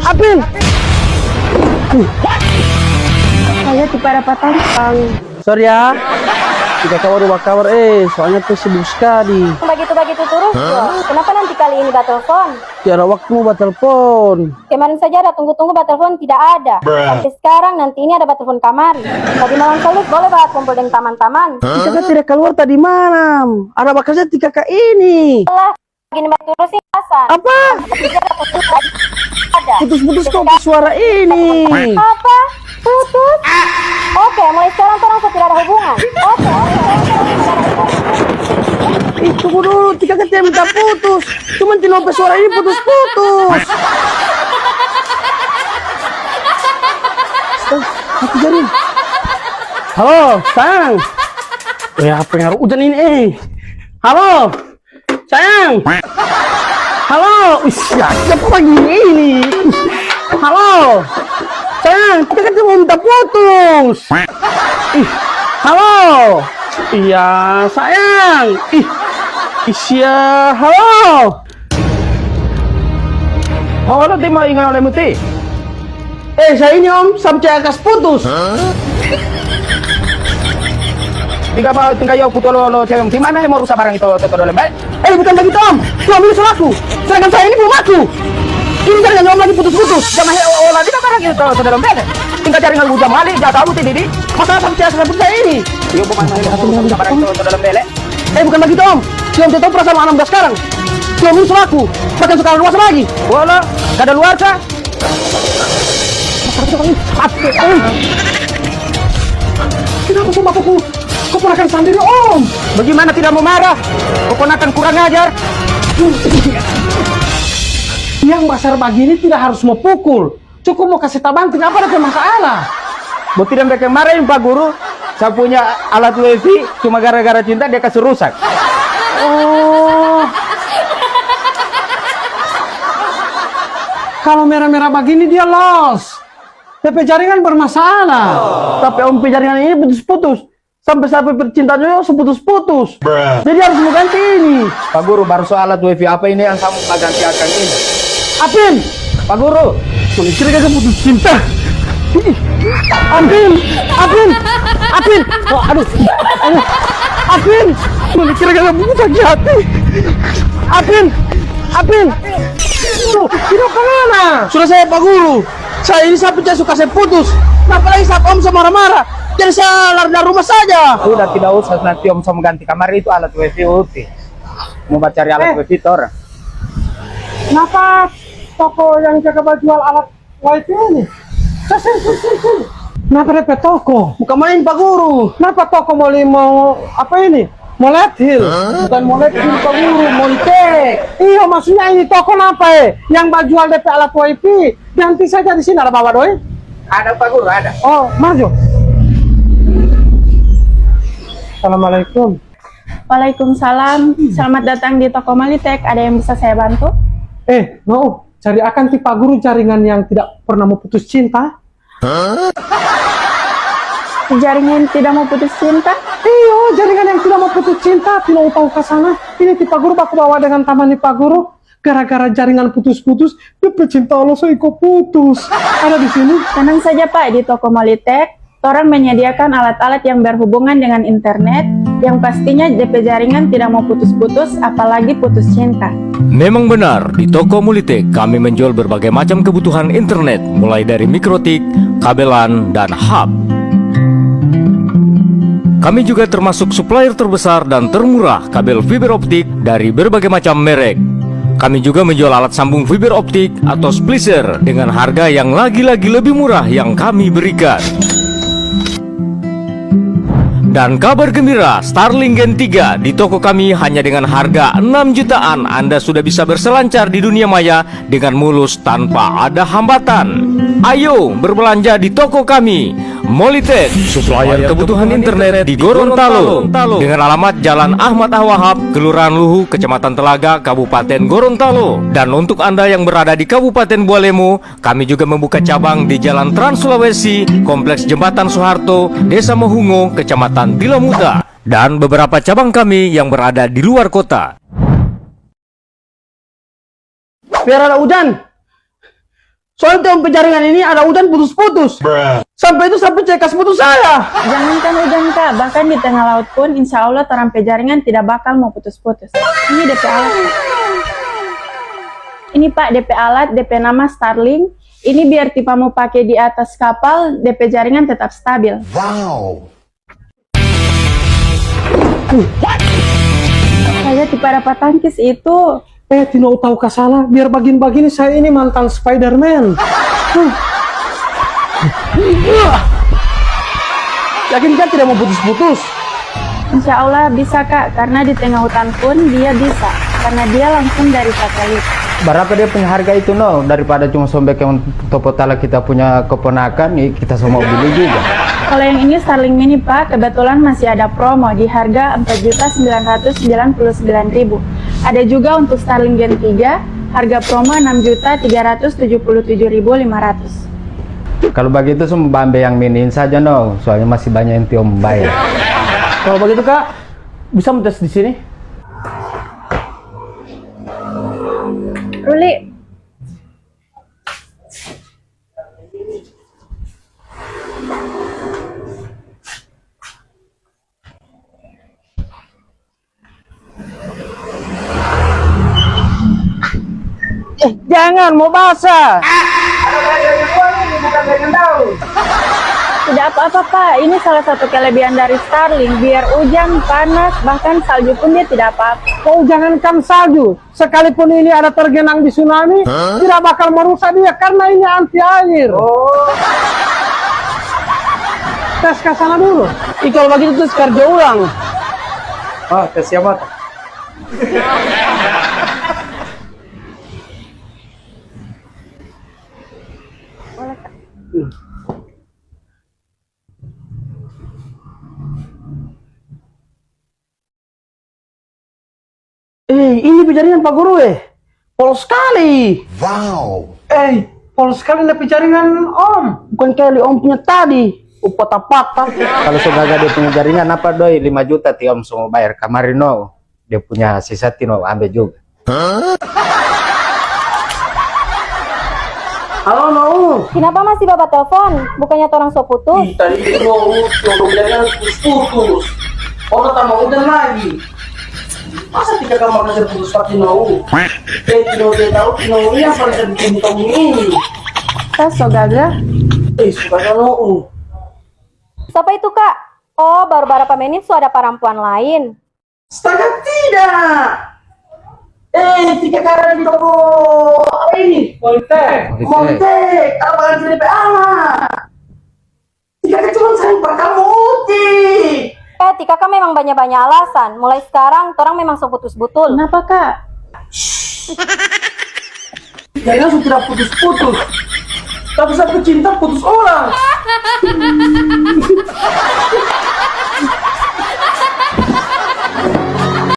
Apin. Saya tipe dapatan Bang. Sorry ya. Tiga kawar dua kawar, soalnya tuh sibuk sekali. Begitu terus loh. Kenapa nanti kali ini telepon? Tiada waktu mau telepon. Kemarin saja ada tunggu telepon tidak ada. Sampai sekarang nanti ini ada telepon kamari. Tadi malam salut boleh banget kumpul dengan teman-teman. Kita kan tidak keluar tadi malam. Ada bakarnya 3K ini. Lah, gini terus sih Hasan. Apa? Ada. Putus-putus kok suara ini. Apa? Putus? Oke, mulai sekarang orang tidak ada hubungan. Oke. Tunggu dulu, 3K tidak minta putus. Cuman tidak suara ini putus-putus. Hati jaring. Halo, sayang. Apa yang harus hujan ini? Halo, sayang. Halo, siapa pagi ini? Halo, sayang, kita kan mau minta putus. Halo, iya sayang. Halo. Oh, nanti mau ingat oleh muti. Saya ini om, sampai akas putus. Tiga mau tinggal yuk putus lo cewek. Di mana yang mau rusak barang itu dalam baik? Bukan begitu om, lu ambil solaku. Sedangkan saya ini belum aku. Ini jangan om lagi putus-putus. Jangan olah di barang itu dalam baik. Tinggal jaringan hujam kali, jatuh aku tidak di. Masalah sampai saya ini. Yuk pemain yang rusak barang itu dalam baik. Bukan begitu om. Si om tahu perasaan anak muda sekarang. Si om ini solaku. Bahkan sekarang luas lagi. Wala, gak ada luar sah. Kenapa sumpah pukul? Keponakan sendiri om. Bagaimana tidak mau marah? Keponakan kurang ajar. Yang besar begini tidak harus mau pukul. Cukup mau kasih tabang, kenapa ada masalah? Mau tidak mereka marahin Pak Guru. Saya punya alat wifi, cuma gara-gara cinta dia kasih rusak. Oh. Kalau merah-merah begini dia los. PP jaringan bermasalah. Tapi om jaringan ini putus-putus. Sampai percintaannya seputus-putus. Jadi harus mau ganti ini. Pak Guru, baru soal alat wifi apa ini yang kamu ganti akan ini? Apin! Pak Guru! Kira kira putus cinta. Apin! Oh, aduh. Apin! Kira kira putus sakit hati. Apin! Tidak kemana? Sudah saya Pak Guru. Saya ini sampai suka saya putus. Kenapa lagi saat om sama marah-marah? Jadi saya lari dari rumah saja. Udah tidak usah, nanti om sama ganti kamar itu alat wifi uti. Mau cari alat wifi orang. Kenapa toko yang jaga jual alat wifi ini? Kenapa repet toko? Bukan main Pak Guru. Kenapa toko mau apa ini? Mau let hill, bukan mau let hill Pak Guru, mau itek. Iya maksudnya ini toko apa yang jual DP alat wifi. Ganti saja di sini ada bawa doi. Ada Pak Guru, ada. Oh, maju. Assalamualaikum. Waalaikumsalam. Selamat datang di toko Malitek. Ada yang bisa saya bantu? Mau cari akan ti Pak Guru jaringan yang tidak pernah mau putus cinta. Jaringan tidak mau putus cinta? Iya, jaringan yang tidak mau putus cinta. Tidak tahu ke sana. Ini ti Pak Guru aku bawa dengan taman di Pak Guru. Gara-gara jaringan putus-putus, dia pecinta Allah saya ikut putus. Ada di sini. Tenang saja Pak, di toko Malitek Torang menyediakan alat-alat yang berhubungan dengan internet yang pastinya DP jaringan tidak mau putus-putus, apalagi putus cinta. Memang benar, di toko Malitek kami menjual berbagai macam kebutuhan internet, mulai dari mikrotik, kabelan, dan hub. Kami juga termasuk supplier terbesar dan termurah kabel fiber optik dari berbagai macam merek. Kami juga menjual alat sambung fiber optik atau splicer dengan harga yang lagi-lagi lebih murah yang kami berikan. Dan kabar gembira, Starlink Gen 3 di toko kami hanya dengan harga 6 jutaan Anda sudah bisa berselancar di dunia maya dengan mulus tanpa ada hambatan. Ayo berbelanja di toko kami, Malitek, supplier kebutuhan internet di Gorontalo, dengan alamat Jalan Ahmad Wahab, Kelurahan Luhu, Kecamatan Telaga, Kabupaten Gorontalo. Dan untuk Anda yang berada di Kabupaten Bualemo, kami juga membuka cabang di Jalan Trans Sulawesi, Kompleks Jembatan Soeharto, Desa Mohungo, Kecamatan Tilamuta, dan beberapa cabang kami yang berada di luar kota. biar ada hujan. Soalnya tiap penjaringan ini ada hujan putus-putus. Sampai cekas putus saya. Jangankan hujan kak, bahkan di tengah laut pun insya Allah torang jaringan tidak bakal mau putus-putus. Ini DP alat. Ini pak DP alat, DP nama Starlink. Ini biar tipe mau pakai di atas kapal, DP jaringan tetap stabil. Wow. Saya tipe dapat tangkis itu. Tino tahu salah, biar bagian-bagian saya ini mantan Spider-Man. Yakin kan tidak mau putus-putus? Insya Allah bisa kak, karena di tengah hutan pun dia bisa. Karena dia langsung dari satelit. Berapa dia punya harga itu no? Daripada cuma sombek yang topotala kita punya keponakan, kita semua beli juga. Kalau yang ini Starlink Mini pak, kebetulan masih ada promo di harga 4.999.000. Ada juga untuk Starlink Gen 3, harga promo 6.377.500. Kalau begitu semua Bambe yang miniin saja no, soalnya masih banyak yang tiom bayar. Kalau begitu kak, bisa tes di sini? Ruli, Jangan, mau basah. tidak apa-apa pak, ini salah satu kelebihan dari Starlink, biar hujan, panas, bahkan salju pun dia tidak apa-apa. Oh, jangankan salju, sekalipun ini ada tergenang di tsunami, tidak bakal merusak dia karena ini anti air. Tes ke sana dulu. Kalau begitu terus kerja ulang. Oh, tes siapa? Ini jaringan Pak Guru pol sekali. Wow. Pol sekali lebih jaringan Om. Bukan kali Om punya tadi. Upata-pata. Kalau segaga dia punya jaringan apa doi 5 juta ti Om semua bayar. Kemarin no, dia punya sisa tino ambil juga. Halo no. Kenapa masih bapak telepon? Bukannya orang so putus? Tadi itu mau jaringan putus. Orang tak mau udah lagi. Masa tidak kamu kasih putus pakai no? Tino dia tahu Tino ini yang paling sedikit kamu ini. Tes Sogaga. Suka no. Siapa itu kak? Oh, baru beberapa menit so ada perempuan lain. Astaga tidak. Tiga karena di toko apa ini? Montek. Apa lagi DP alat? Tiga cuma sayang bakal muti. Tika kan memang banyak-banyak alasan. Mulai sekarang, orang memang so putus-butul. Kenapa kak? Jangan sudah putus-putus. Tapi saya pecinta putus orang.